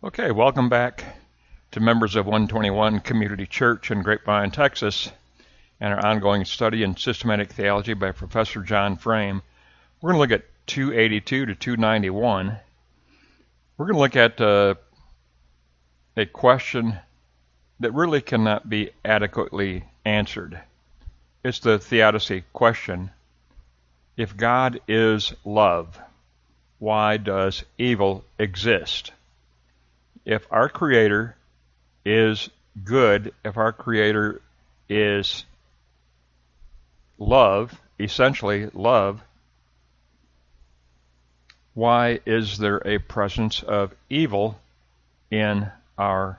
Okay, welcome back to members of 121 Community Church in Grapevine, Texas, and our ongoing study in systematic theology by Professor John Frame. We're going to look at 282 to 291. We're going to look at a question that really cannot be adequately answered. It's the theodicy question. If God is love, why does evil exist? If our Creator is good, if our Creator is love, essentially love, why is there a presence of evil in our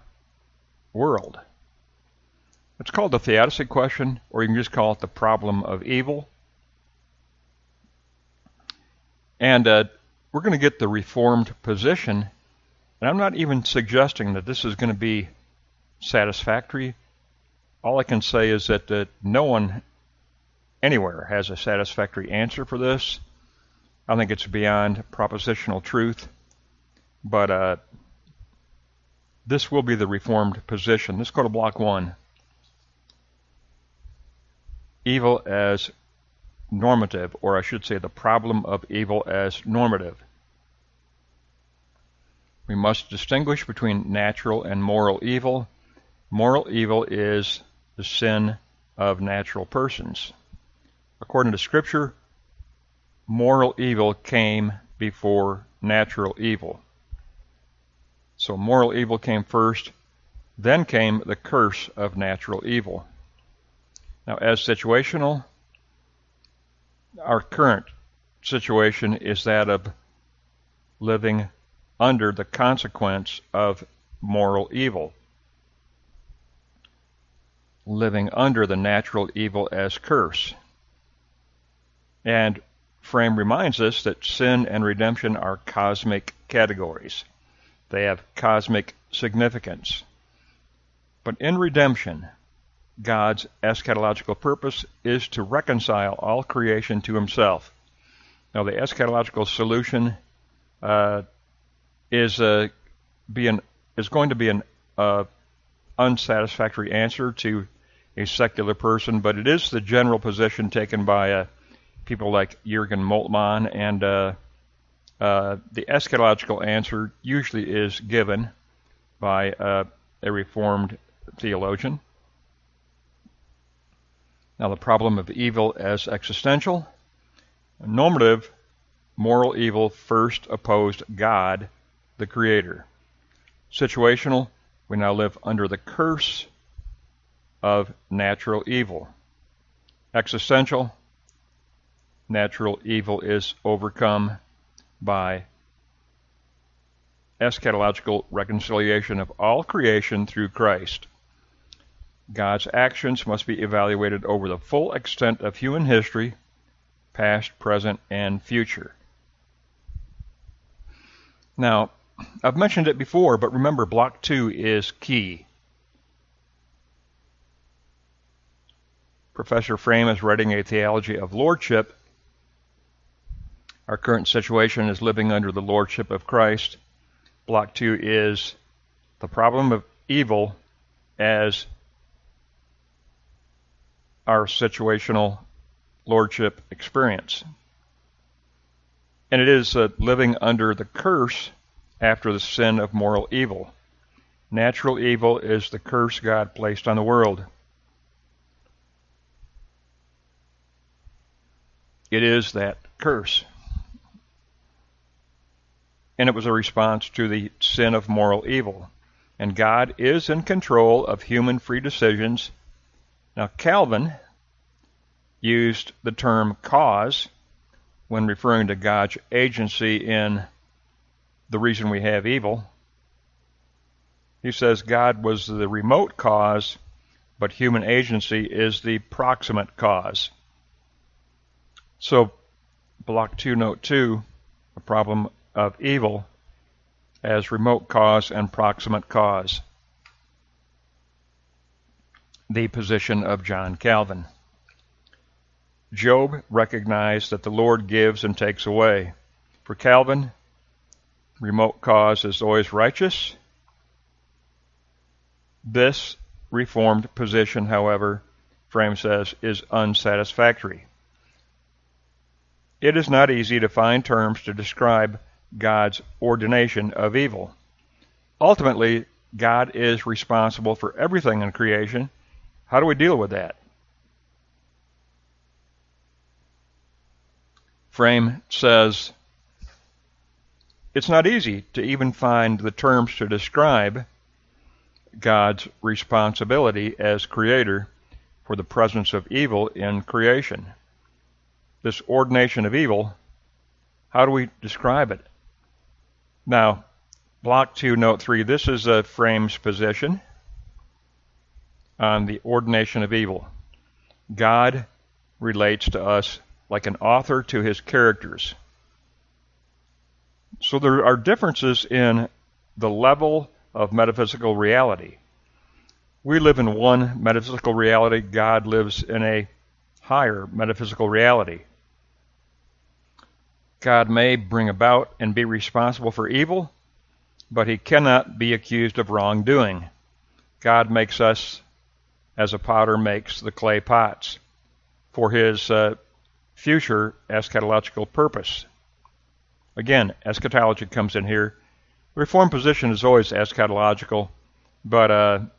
world? It's called the theodicy question, or you can just call it the problem of evil. And we're going to get the Reformed position. And I'm not even suggesting that this is going to be satisfactory. All I can say is that no one anywhere has a satisfactory answer for this. I think it's beyond propositional truth. But this will be the Reformed position. Let's go to block 1. Evil as normative, or I should say the problem of evil as normative. We must distinguish between natural and moral evil. Moral evil is the sin of natural persons. According to Scripture, moral evil came before natural evil. So moral evil came first, then came the curse of natural evil. Now, as situational, our current situation is that of living under the consequence of moral evil, living under the natural evil as curse. And Frame reminds us that sin and redemption are cosmic categories. They have cosmic significance. But in redemption, God's eschatological purpose is to reconcile all creation to himself. Now, the eschatological solution is going to be an unsatisfactory answer to a secular person, but it is the general position taken by people like Jürgen Moltmann, and the eschatological answer usually is given by a Reformed theologian. Now, the problem of evil as existential. Normative, moral evil first opposed God, the Creator. Situational, we now live under the curse of natural evil. Existential, natural evil is overcome by eschatological reconciliation of all creation through Christ. God's actions must be evaluated over the full extent of human history, past, present, and future. Now, I've mentioned it before, but remember, block 2 is key. Professor Frame is writing a theology of lordship. Our current situation is living under the lordship of Christ. Block 2 is the problem of evil as our situational lordship experience. And it is living under the curse after the sin of moral evil. Natural evil is the curse God placed on the world. It is that curse. And it was a response to the sin of moral evil. And God is in control of human free decisions. Now, Calvin used the term cause when referring to God's agency in the reason we have evil. He says God was the remote cause, but human agency is the proximate cause. So, block 2, note 2, the problem of evil as remote cause and proximate cause. The position of John Calvin. Job recognized that the Lord gives and takes away. For Calvin, remote cause is always righteous, This Reformed position, however, Frame says, is unsatisfactory. It is not easy to find terms to describe God's ordination of evil. Ultimately, God is responsible for everything in creation. How do we deal with that? Frame says, it's not easy to even find the terms to describe God's responsibility as creator for the presence of evil in creation. This ordination of evil, how do we describe it? Now, Block 2, Note 3, this is Frame's position on the ordination of evil. God relates to us like an author to his characters. So there are differences in the level of metaphysical reality. We live in one metaphysical reality. God lives in a higher metaphysical reality. God may bring about and be responsible for evil, but he cannot be accused of wrongdoing. God makes us as a potter makes the clay pots for his future eschatological purpose. Again, eschatology comes in here. The Reformed position is always eschatological, but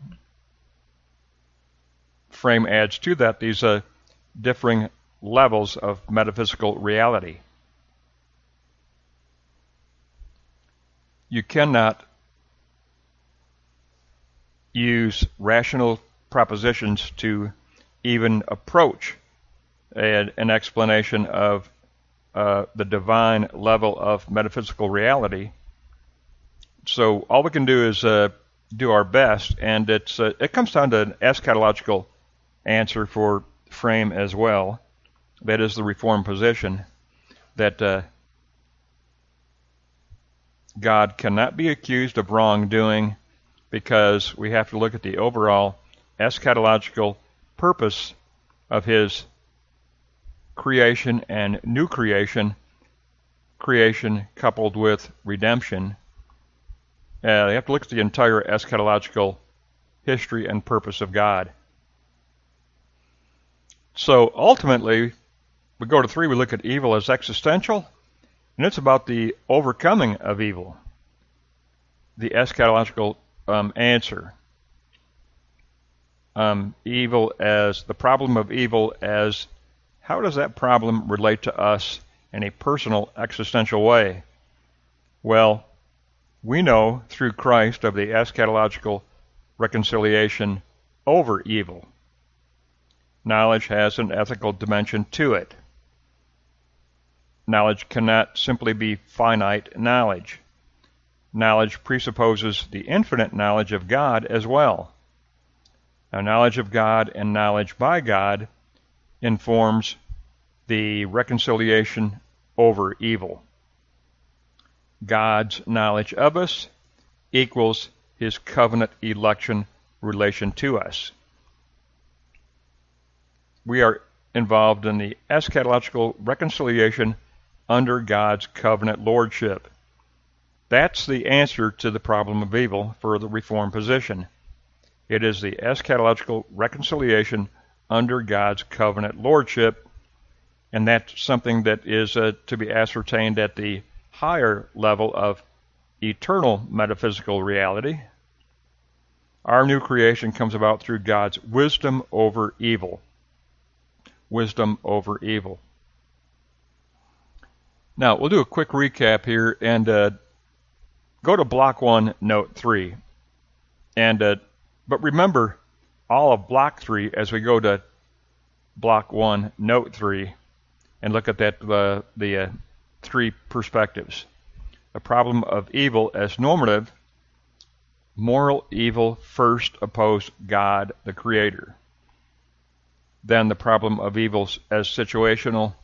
Frame adds to that these differing levels of metaphysical reality. You cannot use rational propositions to even approach an explanation of the divine level of metaphysical reality. So all we can do is do our best, and it comes down to an eschatological answer for Frame as well. That is the Reformed position, that God cannot be accused of wrongdoing because we have to look at the overall eschatological purpose of his creation and new creation coupled with redemption. You have to look at the entire eschatological history and purpose of God. So ultimately, we go to 3, we look at evil as existential, and it's about the overcoming of evil, the eschatological answer. Evil as the problem of evil as how does that problem relate to us in a personal existential way? Well, we know through Christ of the eschatological reconciliation over evil. Knowledge has an ethical dimension to it. Knowledge cannot simply be finite knowledge. Knowledge presupposes the infinite knowledge of God as well. Now, knowledge of God and knowledge by God informs the reconciliation over evil. God's knowledge of us equals his covenant election relation to us. We are involved in the eschatological reconciliation under God's covenant lordship. That's the answer to the problem of evil for the Reformed position. It is the eschatological reconciliation under God's covenant lordship, and that's something that is to be ascertained at the higher level of eternal metaphysical reality. Our new creation comes about through God's wisdom over evil. Wisdom over evil. Now, we'll do a quick recap here and go to Block 1, Note 3. But remember all of Block 3 as we go to Block 1, Note 3, and look at that the 3 perspectives. The problem of evil as normative. Moral evil first opposed God, the Creator. Then the problem of evil as situational.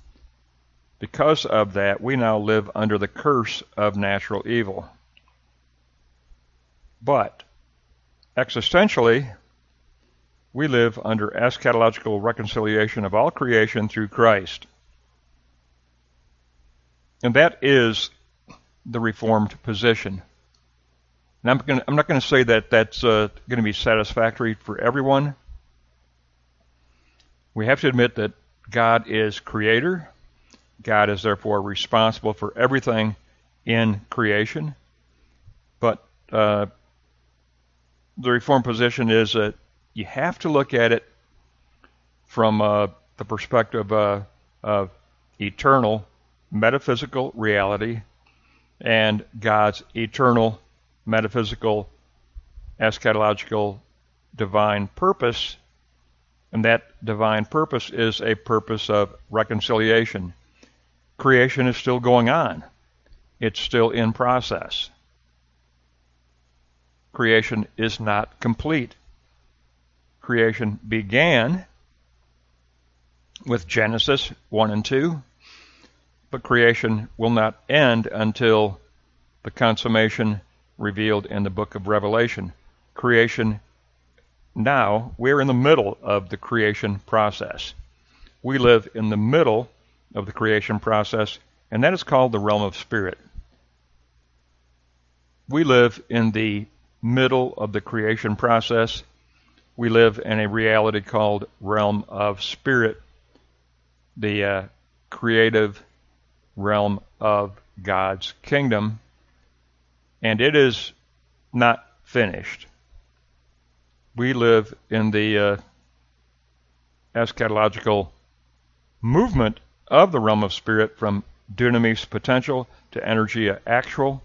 Because of that, we now live under the curse of natural evil. But existentially, we live under eschatological reconciliation of all creation through Christ. And that is the Reformed position. And I'm not going to say that that's going to be satisfactory for everyone. We have to admit that God is creator. God is therefore responsible for everything in creation. But the Reformed position is that you have to look at it from the perspective of eternal metaphysical reality and God's eternal metaphysical eschatological divine purpose. And that divine purpose is a purpose of reconciliation. Creation is still going on. It's still in process. Creation is not complete. Creation began with Genesis 1 and 2, but creation will not end until the consummation revealed in the book of Revelation. Creation, now, we're in the middle of the creation process. We live in the middle of the creation process, and that is called the realm of spirit. We live in the middle of the creation process. We live in a reality called realm of spirit, the creative realm of God's kingdom, and it is not finished. We live in the eschatological movement of the realm of spirit, from dunamis potential to energia actual,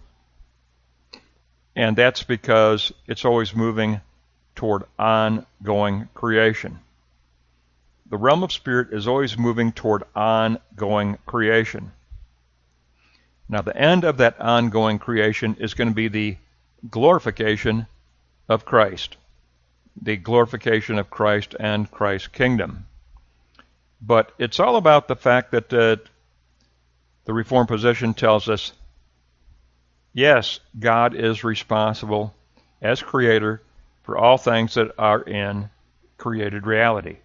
and that's because it's always moving toward ongoing creation. The realm of spirit is always moving toward ongoing creation. Now, the end of that ongoing creation is going to be the glorification of Christ. The glorification of Christ and Christ's kingdom. But it's all about the fact that the Reformed position tells us, yes, God is responsible as creator for all things that are in created reality.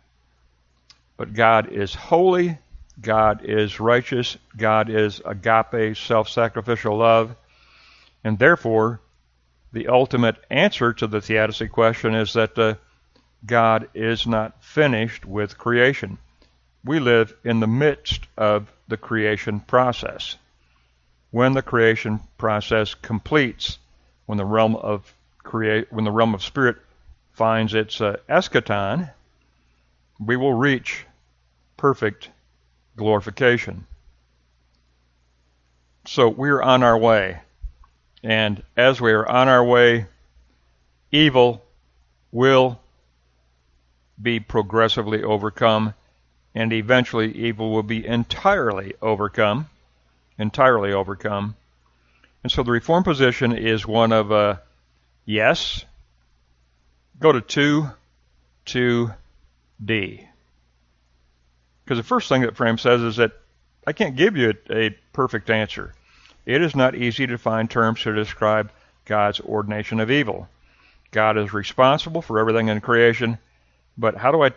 But God is holy, God is righteous, God is agape, self-sacrificial love, and therefore the ultimate answer to the theodicy question is that God is not finished with creation. We live in the midst of the creation process. When the creation process completes, when the realm of spirit finds its eschaton, we will reach perfect glorification. So we're on our way. And as we are on our way, evil will be progressively overcome, and eventually evil will be entirely overcome. And so the Reformed position is one of yes, go to 2D. Because the first thing that Frame says is that I can't give you a perfect answer. It is not easy to find terms to describe God's ordination of evil. God is responsible for everything in creation, but how do I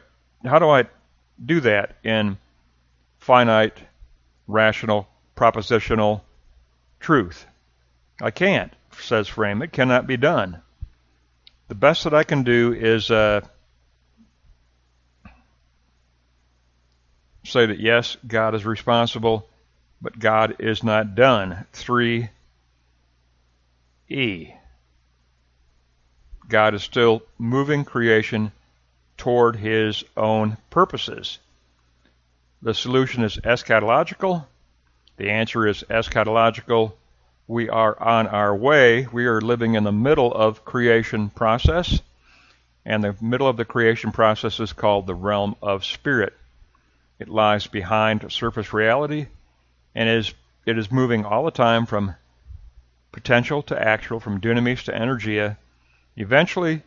do that in finite, rational, propositional truth? I can't, says Frame. It cannot be done. The best that I can do is say that yes, God is responsible, but God is not done. 3E. God is still moving creation toward his own purposes. The solution is eschatological. The answer is eschatological. We are on our way. We are living in the middle of creation process, and the middle of the creation process is called the realm of spirit. It lies behind surface reality, and it is moving all the time from potential to actual, from dunamis to energia. Eventually,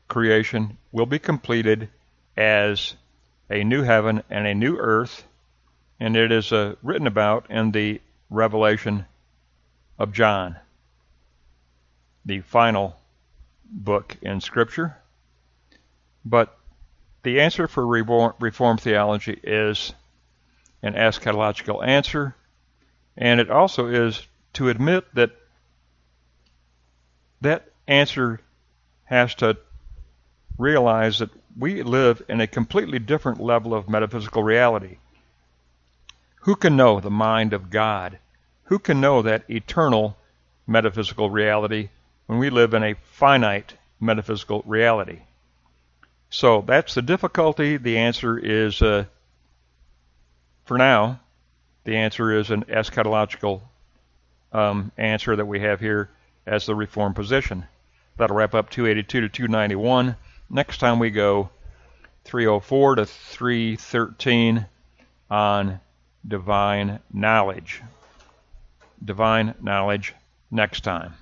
creation will be completed as a new heaven and a new earth, and it is written about in the Revelation of John, the final book in Scripture. But the answer for Reformed theology is an eschatological answer, and it also is to admit that answer has to realize that we live in a completely different level of metaphysical reality. Who can know the mind of God? Who can know that eternal metaphysical reality when we live in a finite metaphysical reality? So that's the difficulty. The answer is, for now, the answer is an eschatological answer that we have here as the Reformed position. That'll wrap up 282 to 291. Next time we go 304 to 313 on divine knowledge. Divine knowledge next time.